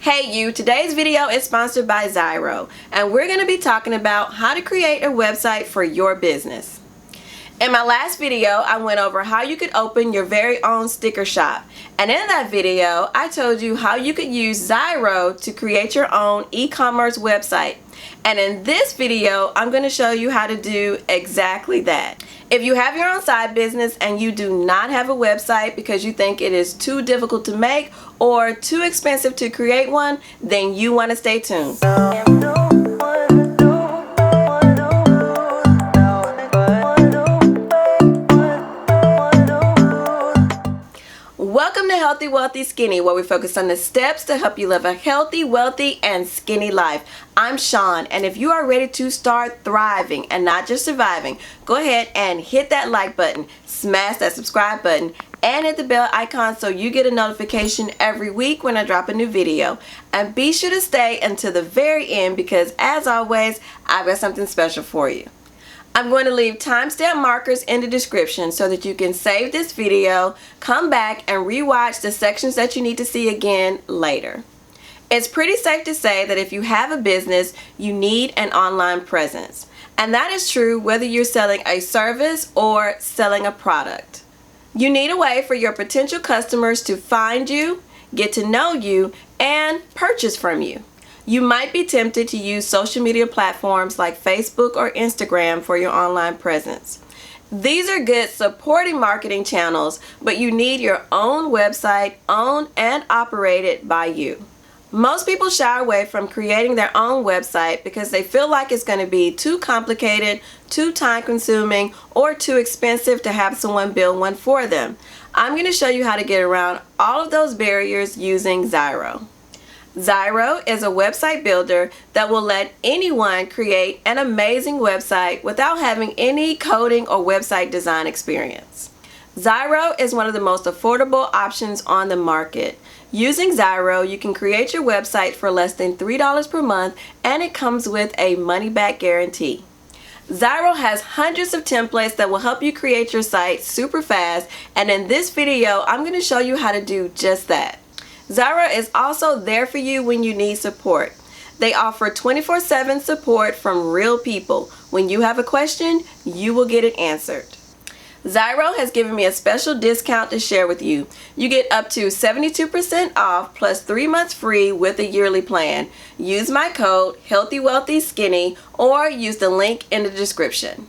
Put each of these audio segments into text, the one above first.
Hey you, today's video is sponsored by Xyro, and we're going to be talking about how to create a website for your business. In my last video, I went over how you could open your very own sticker shop, and in that video, I told you how you could use Xyro to create your own e-commerce website. And in this video, I'm going to show you how to do exactly that. If you have your own side business and you do not have a website because you think it is too difficult to make or too expensive to create one, then you want to stay tuned. Welcome to Healthy, Wealthy, Skinny, where we focus on the steps to help you live a healthy, wealthy, and skinny life. I'm Sean, and if you are ready to start thriving and not just surviving, go ahead and hit that like button, smash that subscribe button, and hit the bell icon so you get a notification every week when I drop a new video. And be sure to stay until the very end because, as always, I've got something special for you. I'm going to leave timestamp markers in the description so that you can save this video, come back and rewatch the sections that you need to see again later. It's pretty safe to say that if you have a business, you need an online presence. And that is true whether you're selling a service or selling a product. You need a way for your potential customers to find you, get to know you, and purchase from you. You might be tempted to use social media platforms like Facebook or Instagram for your online presence. These are good supporting marketing channels, but you need your own website owned and operated by you. Most people shy away from creating their own website because they feel like it's going to be too complicated, too time-consuming, or too expensive to have someone build one for them. I'm going to show you how to get around all of those barriers using Xyro. Xyro is a website builder that will let anyone create an amazing website without having any coding or website design experience. Xyro is one of the most affordable options on the market. Using Xyro, you can create your website for less than $3 per month, and it comes with a money-back guarantee. Xyro has hundreds of templates that will help you create your site super fast, and in this video, I'm going to show you how to do just that. Xyro is also there for you when you need support. They offer 24/7 support from real people. When you have a question, you will get it answered. Xyro has given me a special discount to share with you. You get up to 72% off plus 3 months free with a yearly plan. Use my code HEALTHYWEALTHYSKINNY or use the link in the description.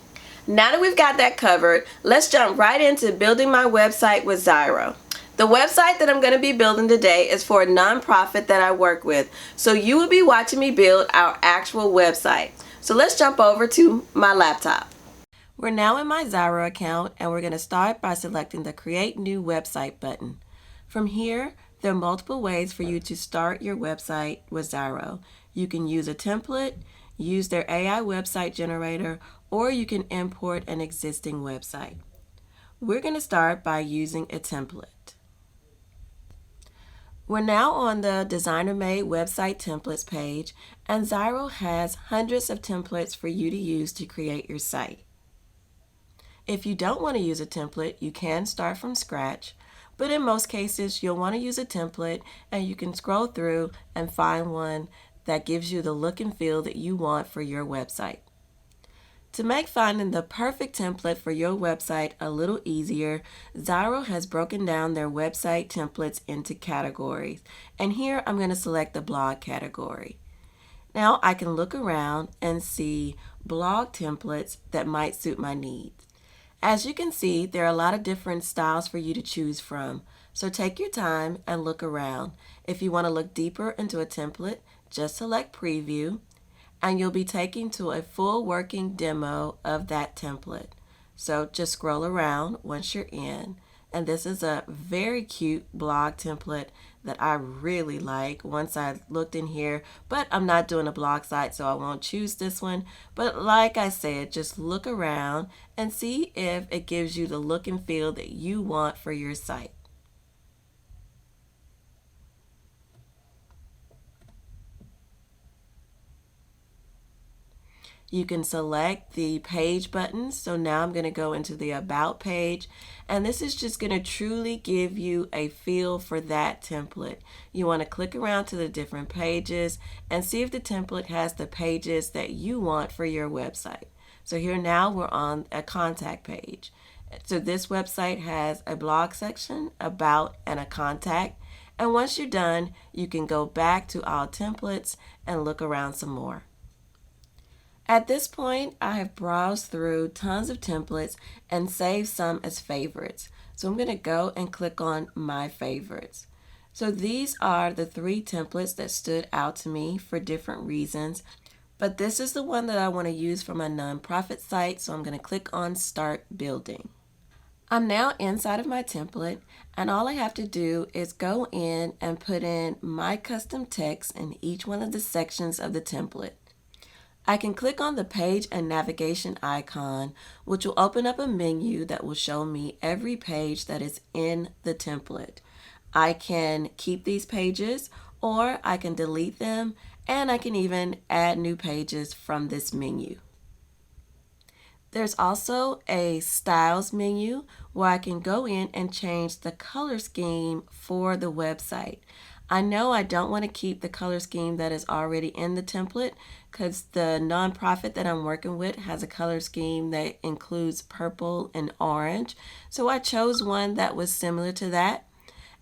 Now that we've got that covered, let's jump right into building my website with Xyro. The website that I'm going to be building today is for a nonprofit that I work with, so you will be watching me build our actual website. So let's jump over to my laptop. We're now in my Xyro account, and we're going to start by selecting the Create New Website button. From here, there are multiple ways for you to start your website with Xyro. You can use a template, use their AI website generator, or you can import an existing website. We're going to start by using a template. We're now on the Designer-Made Website Templates page, and Xyro has hundreds of templates for you to use to create your site. If you don't want to use a template, you can start from scratch, but in most cases you'll want to use a template, and you can scroll through and find one that gives you the look and feel that you want for your website. To make finding the perfect template for your website a little easier, Xyro has broken down their website templates into categories, and here I'm going to select the blog category. Now I can look around and see blog templates that might suit my needs. As you can see, there are a lot of different styles for you to choose from, so take your time and look around. If you want to look deeper into a template, just select Preview, and you'll be taken to a full working demo of that template. So just scroll around once you're in, and this is a very cute blog template that I really like once I looked in here, but I'm not doing a blog site, so I won't choose this one. But like I said, just look around and see if it gives you the look and feel that you want for your site. You can select the page buttons. So now I'm going to go into the About page, and this is just going to truly give you a feel for that template. You want to click around to the different pages and see if the template has the pages that you want for your website. So here now we're on a contact page. So this website has a blog section, about, and a contact. And once you're done, you can go back to All Templates and look around some more. At this point, I have browsed through tons of templates and saved some as favorites. So I'm going to go and click on My Favorites. So these are the 3 templates that stood out to me for different reasons. But this is the one that I want to use for my nonprofit site, so I'm going to click on Start Building. I'm now inside of my template, and all I have to do is go in and put in my custom text in each one of the sections of the template. I can click on the page and navigation icon, which will open up a menu that will show me every page that is in the template. I can keep these pages, or I can delete them, and I can even add new pages from this menu. There's also a styles menu where I can go in and change the color scheme for the website. I know I don't want to keep the color scheme that is already in the template because the nonprofit that I'm working with has a color scheme that includes purple and orange. So I chose one that was similar to that.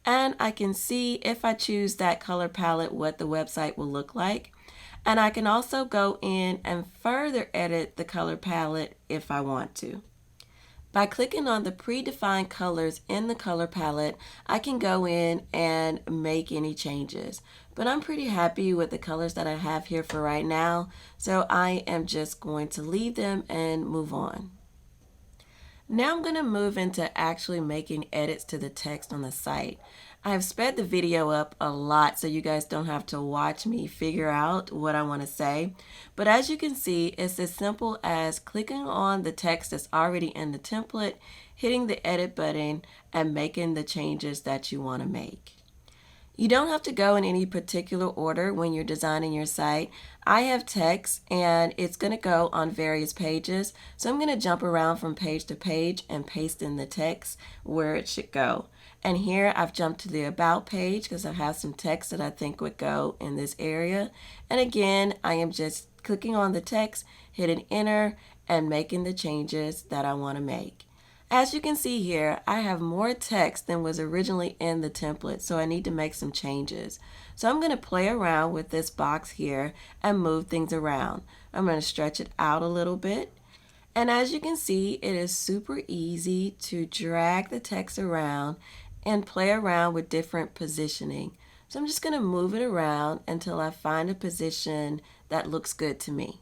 And I can see if I choose that color palette what the website will look like. And I can also go in and further edit the color palette if I want to. By clicking on the predefined colors in the color palette, I can go in and make any changes. But I'm pretty happy with the colors that I have here for right now, so I am just going to leave them and move on. Now I'm going to move into actually making edits to the text on the site. I have sped the video up a lot so you guys don't have to watch me figure out what I want to say. But as you can see, it's as simple as clicking on the text that's already in the template, hitting the edit button, and making the changes that you want to make. You don't have to go in any particular order when you're designing your site. I have text and it's going to go on various pages. So I'm going to jump around from page to page and paste in the text where it should go. And here I've jumped to the About page because I have some text that I think would go in this area. And again, I am just clicking on the text, hitting enter, and making the changes that I want to make. As you can see here, I have more text than was originally in the template, so I need to make some changes. So I'm going to play around with this box here and move things around. I'm going to stretch it out a little bit. And as you can see, it is super easy to drag the text around and play around with different positioning. So I'm just going to move it around until I find a position that looks good to me.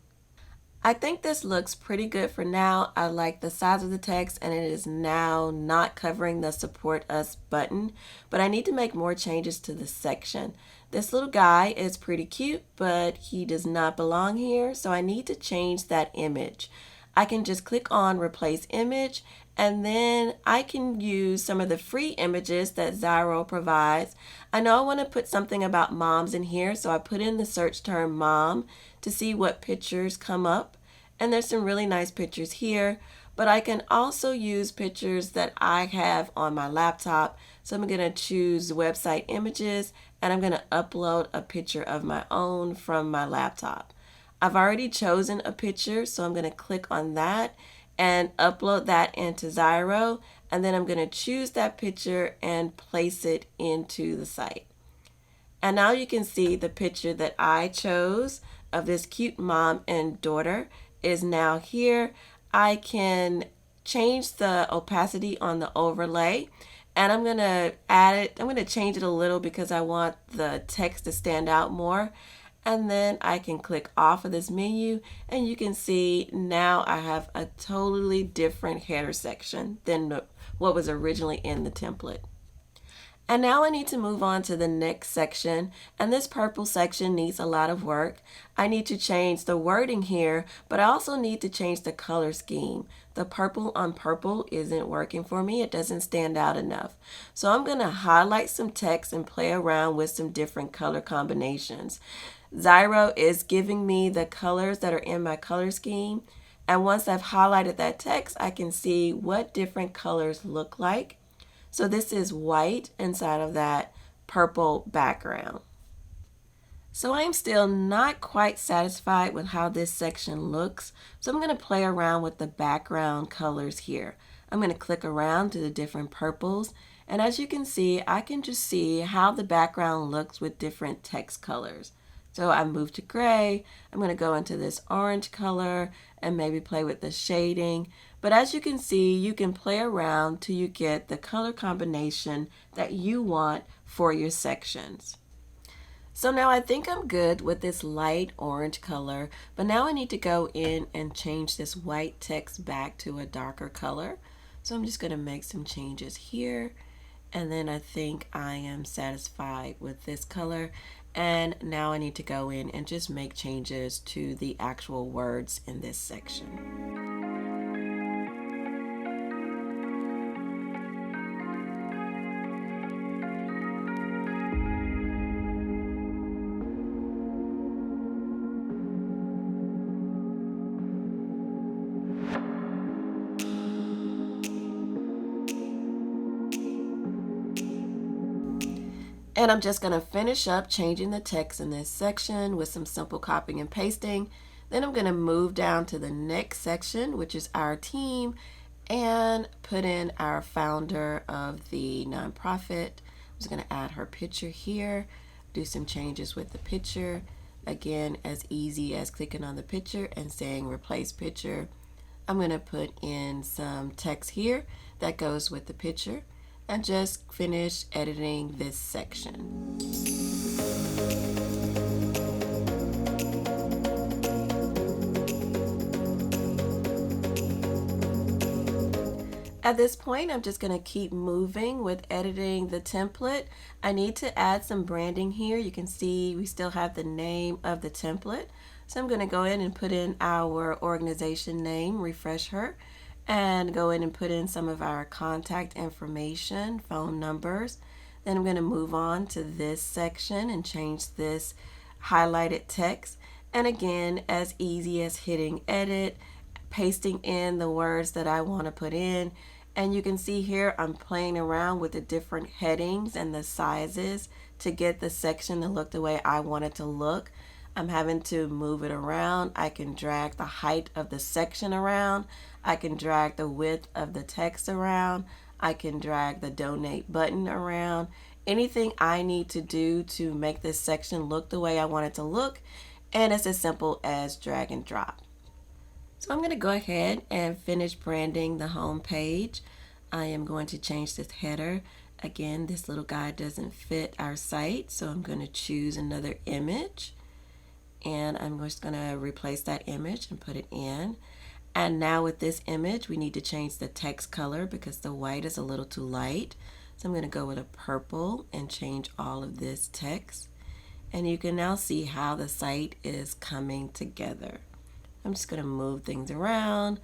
I think this looks pretty good for now. I like the size of the text and it is now not covering the Support Us button, but I need to make more changes to the section. This little guy is pretty cute, but he does not belong here, so I need to change that image. I can just click on Replace Image, and then I can use some of the free images that Zyro provides. I know I want to put something about moms in here, so I put in the search term mom to see what pictures come up. And there's some really nice pictures here, but I can also use pictures that I have on my laptop. So I'm going to choose website images, and I'm going to upload a picture of my own from my laptop. I've already chosen a picture, so I'm going to click on that and upload that into Zyro, and then I'm going to choose that picture and place it into the site. And now you can see the picture that I chose of this cute mom and daughter is now here. I can change the opacity on the overlay, and I'm going to add it. I'm going to change it a little because I want the text to stand out more. And then I can click off of this menu, and you can see now I have a totally different header section than what was originally in the template. And now I need to move on to the next section, and this purple section needs a lot of work. I need to change the wording here, but I also need to change the color scheme. The purple on purple isn't working for me. It doesn't stand out enough. So I'm going to highlight some text and play around with some different color combinations. Zyro is giving me the colors that are in my color scheme. And once I've highlighted that text, I can see what different colors look like. So this is white inside of that purple background. So I'm still not quite satisfied with how this section looks. So I'm going to play around with the background colors here. I'm going to click around to the different purples. And as you can see, I can just see how the background looks with different text colors. So I move to gray. I'm going to go into this orange color and maybe play with the shading. But as you can see, you can play around till you get the color combination that you want for your sections. So now I think I'm good with this light orange color, but now I need to go in and change this white text back to a darker color. So I'm just going to make some changes here. And then I think I am satisfied with this color. And now I need to go in and just make changes to the actual words in this section. And I'm just going to finish up changing the text in this section with some simple copying and pasting. Then I'm going to move down to the next section, which is our team, and put in our founder of the nonprofit. I'm just going to add her picture here, do some changes with the picture. Again, as easy as clicking on the picture and saying replace picture. I'm going to put in some text here that goes with the picture. And just finish editing this section. At this point, I'm just going to keep moving with editing the template. I need to add some branding here. You can see we still have the name of the template. So I'm going to go in and put in our organization name, refresh her, and go in and put in some of our contact information, phone numbers. Then I'm going to move on to this section and change this highlighted text. And again, as easy as hitting edit, pasting in the words that I want to put in. And you can see here I'm playing around with the different headings and the sizes to get the section to look the way I want it to look. I'm having to move it around. I can drag the height of the section around. I can drag the width of the text around. I can drag the donate button around. Anything I need to do to make this section look the way I want it to look. And it's as simple as drag and drop. So I'm going to go ahead and finish branding the home page. I am going to change this header. Again, this little guy doesn't fit our site, so I'm going to choose another image. And I'm just going to replace that image and put it in. And now with this image, we need to change the text color because the white is a little too light. So I'm going to go with a purple and change all of this text. And you can now see how the site is coming together. I'm just going to move things around,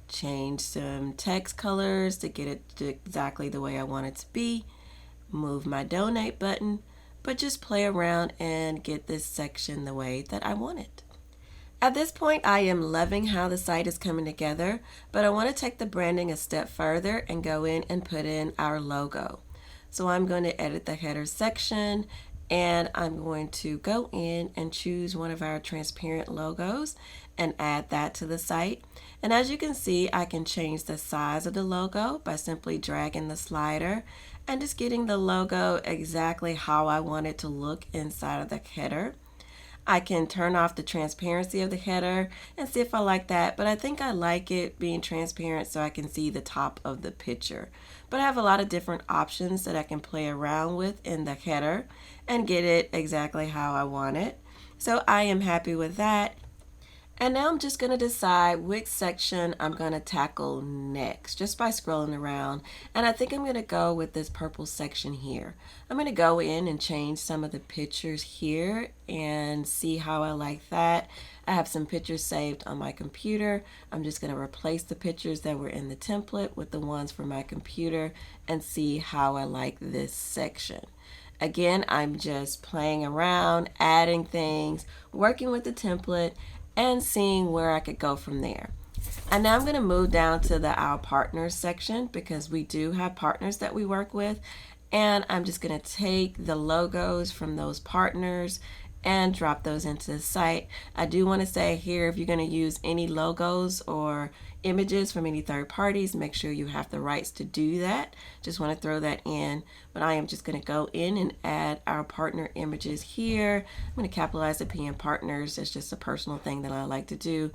change some text colors to get it to exactly the way I want it to be, move my donate button, but just play around and get this section the way that I want it. At this point, I am loving how the site is coming together, but I want to take the branding a step further and go in and put in our logo. So I'm going to edit the header section, and I'm going to go in and choose one of our transparent logos and add that to the site. And as you can see, I can change the size of the logo by simply dragging the slider and just getting the logo exactly how I want it to look inside of the header. I can turn off the transparency of the header and see if I like that, but I think I like it being transparent so I can see the top of the picture. But I have a lot of different options that I can play around with in the header and get it exactly how I want it. So I am happy with that. And now I'm just going to decide which section I'm going to tackle next just by scrolling around. And I think I'm going to go with this purple section here. I'm going to go in and change some of the pictures here and see how I like that. I have some pictures saved on my computer. I'm just going to replace the pictures that were in the template with the ones from my computer and see how I like this section. Again, I'm just playing around, adding things, working with the template, and seeing where I could go from there. And now I'm going to move down to the Our Partners section because we do have partners that we work with. And I'm just going to take the logos from those partners and drop those into the site. I do want to say here, if you're going to use any logos or images from any third parties, make sure you have the rights to do that. Just want to throw that in. But I am just going to go in and add our partner images here. I'm going to capitalize the P in partners. It's just a personal thing that I like to do.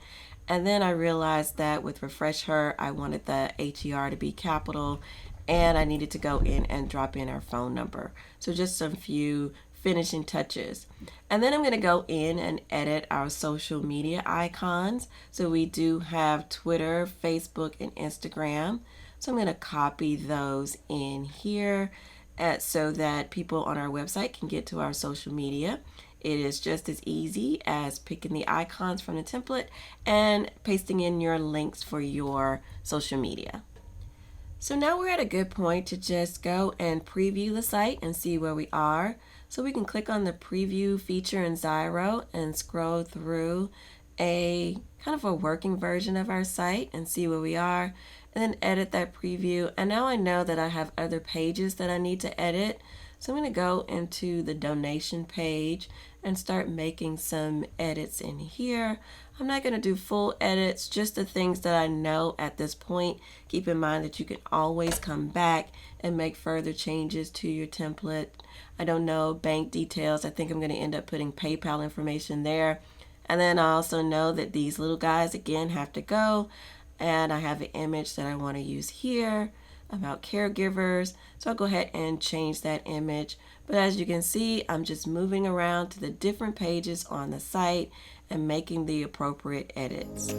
And then I realized that with Refresh Her, I wanted the HER to be capital, and I needed to go in and drop in our phone number. So just some few finishing touches. And then I'm going to go in and edit our social media icons. So we do have Twitter, Facebook, and Instagram. So I'm going to copy those in here so that people on our website can get to our social media. It is just as easy as picking the icons from the template and pasting in your links for your social media. So now we're at a good point to just go and preview the site and see where we are. So we can click on the preview feature in Xyro and scroll through a kind of a working version of our site and see where we are, and then edit that preview. And now I know that I have other pages that I need to edit. So I'm going to go into the donation page and start making some edits in here. I'm not going to do full edits, just the things that I know at this point. Keep in mind that you can always come back and make further changes to your template. I don't know bank details. I think I'm going to end up putting PayPal information there. And then I also know that these little guys again have to go. And I have an image that I want to use here about caregivers. So I'll go ahead and change that image. But as you can see, I'm just moving around to the different pages on the site and making the appropriate edits.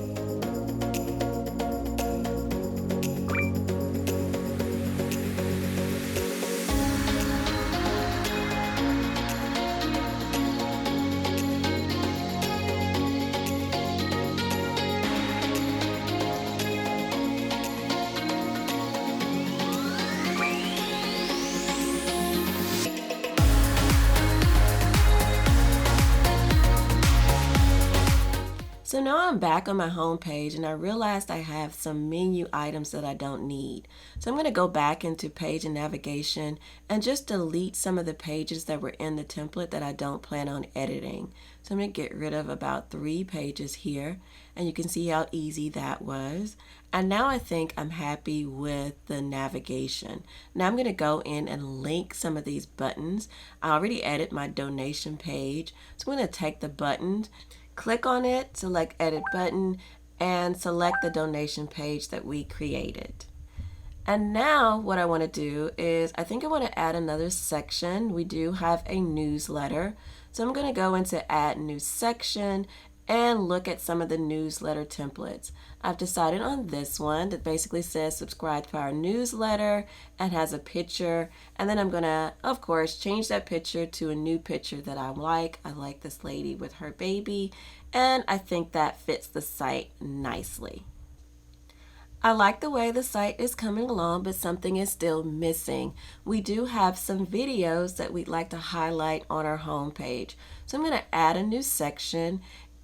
So now I'm back on my home page and I realized I have some menu items that I don't need. So I'm going to go back into page and navigation and just delete some of the pages that were in the template that I don't plan on editing. So I'm going to get rid of about 3 pages here, and you can see how easy that was. And now I think I'm happy with the navigation. Now I'm going to go in and link some of these buttons. I already edited my donation page, so I'm going to take the buttons, click on it, select edit button, and select the donation page that we created. And now what I want to do is I think I want to add another section. We do have a newsletter. So I'm going to go into add new section and look at some of the newsletter templates. I've decided on this one that basically says subscribe to our newsletter and has a picture. And then I'm going to, of course, change that picture to a new picture that I like. I like this lady with her baby, and I think that fits the site nicely. I like the way the site is coming along, but something is still missing. We do have some videos that we'd like to highlight on our home page. So I'm going to add a new section.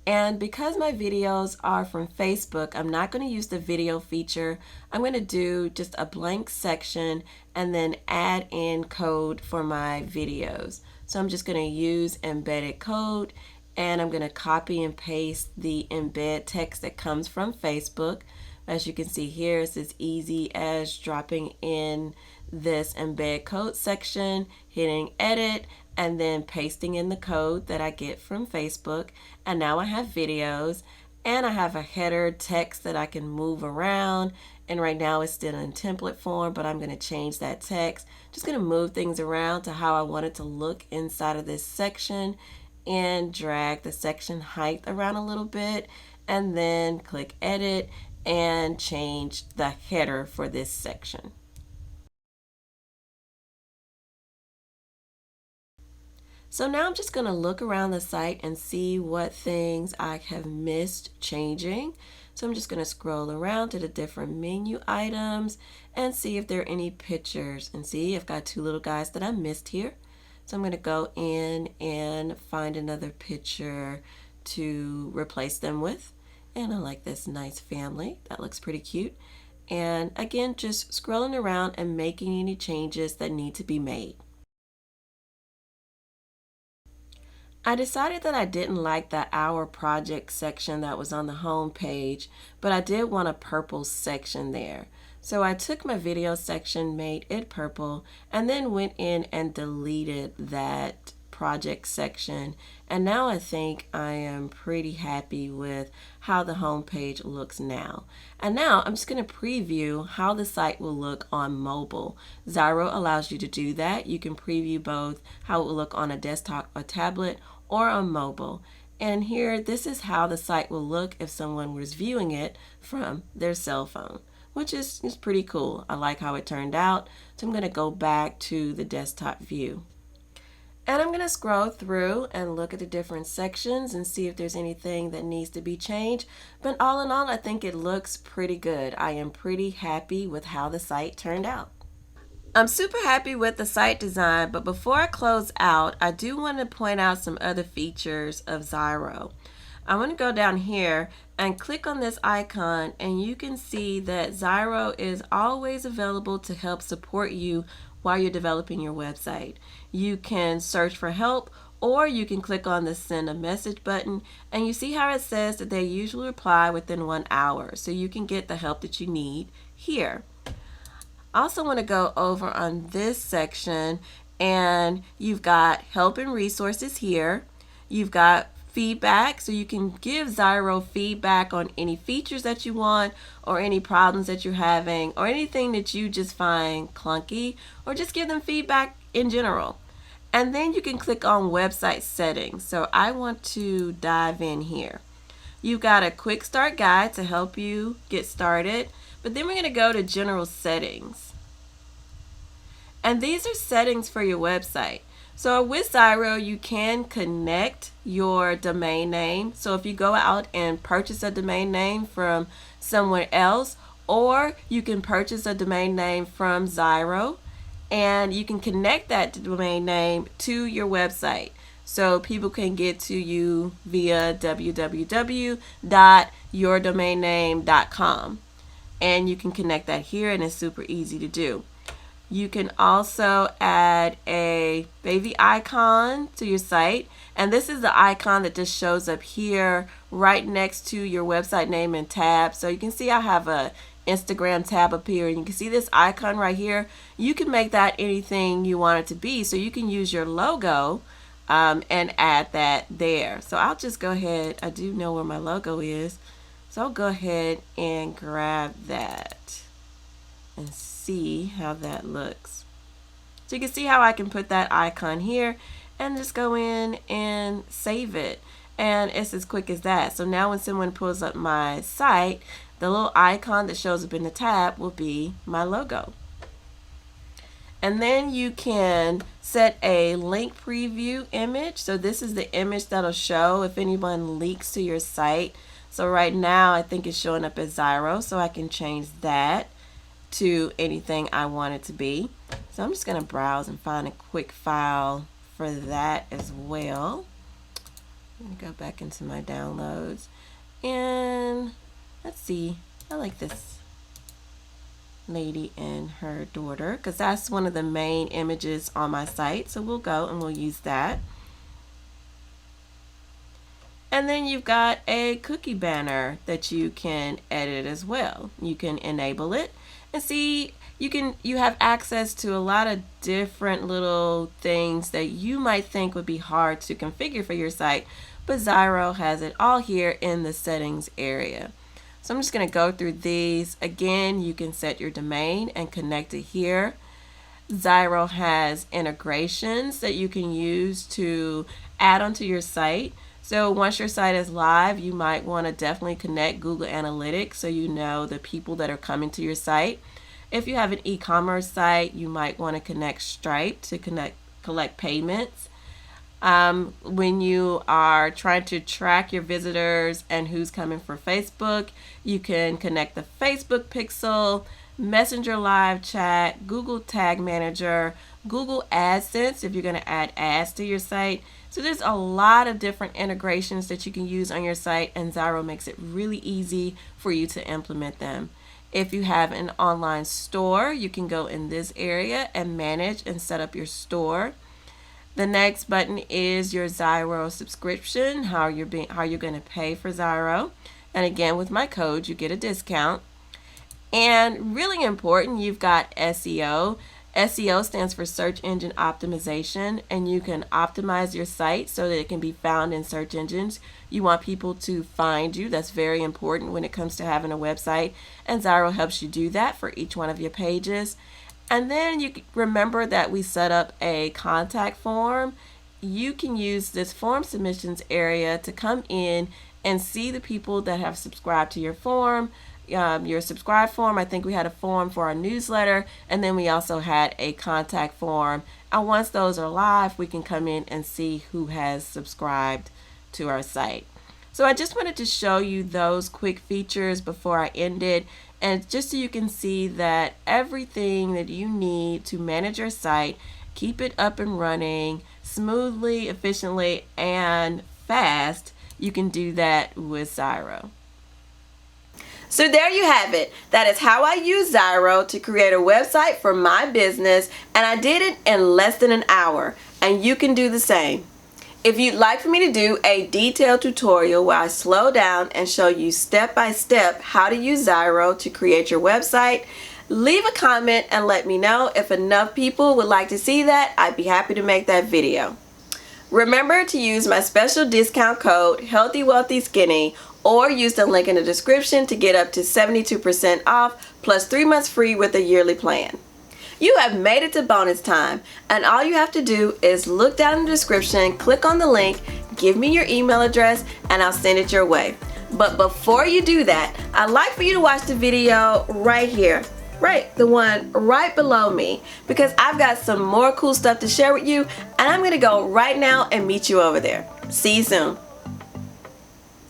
And because my videos are from Facebook, I'm not going to use the video feature. I'm going to do just a blank section and then add in code for my videos. So I'm just going to use embedded code, and I'm going to copy and paste the embed text that comes from Facebook. As you can see here, it's as easy as dropping in this embed code section, hitting edit, and then pasting in the code that I get from Facebook. And now I have videos, and I have a header text that I can move around. And right now it's still in template form, but I'm going to change that text. Just going to move things around to how I want it to look inside of this section and drag the section height around a little bit. and then click edit and change the header for this section. So now I'm just going to look around the site and see what things I have missed changing. So I'm just going to scroll around to the different menu items and see if there are any pictures. And see, I've got two little guys that I missed here. So I'm going to go in and find another picture to replace them with. And I like this nice family. That looks pretty cute. And again, just scrolling around and making any changes that need to be made. I decided that I didn't like the Our Project section that was on the home page, but I did want a purple section there. So I took my video section, made it purple, and then went in and deleted that project section. And now I think I am pretty happy with how the home page looks now. And now I'm just going to preview how the site will look on mobile. Xyro allows you to do that. You can preview both how it will look on a desktop or tablet or on mobile. And here, this is how the site will look if someone was viewing it from their cell phone, which is pretty cool. I like how it turned out. So I'm going to go back to the desktop view. And I'm going to scroll through and look at the different sections and see if there's anything that needs to be changed. But all in all, I think it looks pretty good. I am pretty happy with how the site turned out. I'm super happy with the site design, but before I close out, I do want to point out some other features of Xyro. I want to go down here and click on this icon, and you can see that Xyro is always available to help support you while you're developing your website. You can search for help, or you can click on the send a message button, and you see how it says that they usually reply within 1 hour, so you can get the help that you need here. I also want to go over on this section, and you've got help and resources here. You've got feedback, so you can give Xyro feedback on any features that you want, or any problems that you're having, or anything that you just find clunky, or just give them feedback in general. And then you can click on website settings. So I want to dive in here. You've got a quick start guide to help you get started, but then we're going to go to general settings. And these are settings for your website. So with Xyro, you can connect your domain name. So if you go out and purchase a domain name from somewhere else, or you can purchase a domain name from Xyro, and you can connect that domain name to your website. So people can get to you via www.yourdomainname.com. And you can connect that here, and it's super easy to do. You can also add a baby icon to your site, and this is the icon that just shows up here right next to your website name and tab. So you can see I have a Instagram tab up here, and you can see this icon right here. You can make that anything you want it to be, so you can use your logo and add that there. So I'll just go ahead, I do know where my logo is, so I'll go ahead and grab that and see how that looks. So you can see how I can put that icon here and just go in and save it, and it's as quick as that. So now when someone pulls up my site, the little icon that shows up in the tab will be my logo. And then you can set a link preview image. So this is the image that'll show if anyone leaks to your site. So right now I think it's showing up as Xyro, so I can change that to anything I want it to be. So I'm just going to browse and find a quick file for that as well. I'm going to go back into my downloads, and let's see, I like this lady and her daughter because that's one of the main images on my site, so we'll go and we'll use that. And then you've got a cookie banner that you can edit as well. You can enable it and see, you have access to a lot of different little things that you might think would be hard to configure for your site, but Xyro has it all here in the settings area. So I'm just going to go through these. Again, you can set your domain and connect it here. Xyro has integrations that you can use to add onto your site. So once your site is live, you might want to definitely connect Google Analytics so you know the people that are coming to your site. If you have an e-commerce site, you might want to connect Stripe to collect payments. When you are trying to track your visitors and who's coming for Facebook, you can connect the Facebook Pixel, Messenger Live Chat, Google Tag Manager, Google AdSense if you're going to add ads to your site. So there's a lot of different integrations that you can use on your site, and Xyro makes it really easy for you to implement them. If you have an online store, you can go in this area and manage and set up your store. The next button is your Xyro subscription, how you're going to pay for Xyro. And again, with my code, you get a discount. And really important, you've got SEO. SEO stands for search engine optimization, and you can optimize your site so that it can be found in search engines. You want people to find you. That's very important when it comes to having a website, and Xyro helps you do that for each one of your pages. And then you remember that we set up a contact form. You can use this form submissions area to come in and see the people that have subscribed to your form. Your subscribe form, I think we had a form for our newsletter, and then we also had a contact form. And once those are live, we can come in and see who has subscribed to our site. So I just wanted to show you those quick features before I ended, and just so you can see that everything that you need to manage your site, keep it up and running smoothly, efficiently, and fast, you can do that with Xyro. So there you have it. That is how I use Xyro to create a website for my business, and I did it in less than an hour, and you can do the same. If you'd like for me to do a detailed tutorial where I slow down and show you step by step how to use Xyro to create your website, leave a comment and let me know. If enough people would like to see that, I'd be happy to make that video. Remember to use my special discount code Healthy Wealthy Skinny, or use the link in the description to get up to 72% off plus 3 months free with a yearly plan. You have made it to bonus time, and all you have to do is look down in the description, click on the link, give me your email address, and I'll send it your way. But before you do that, I'd like for you to watch the video right here. Right, the one right below me, because I've got some more cool stuff to share with you, and I'm going to go right now and meet you over there. See you soon.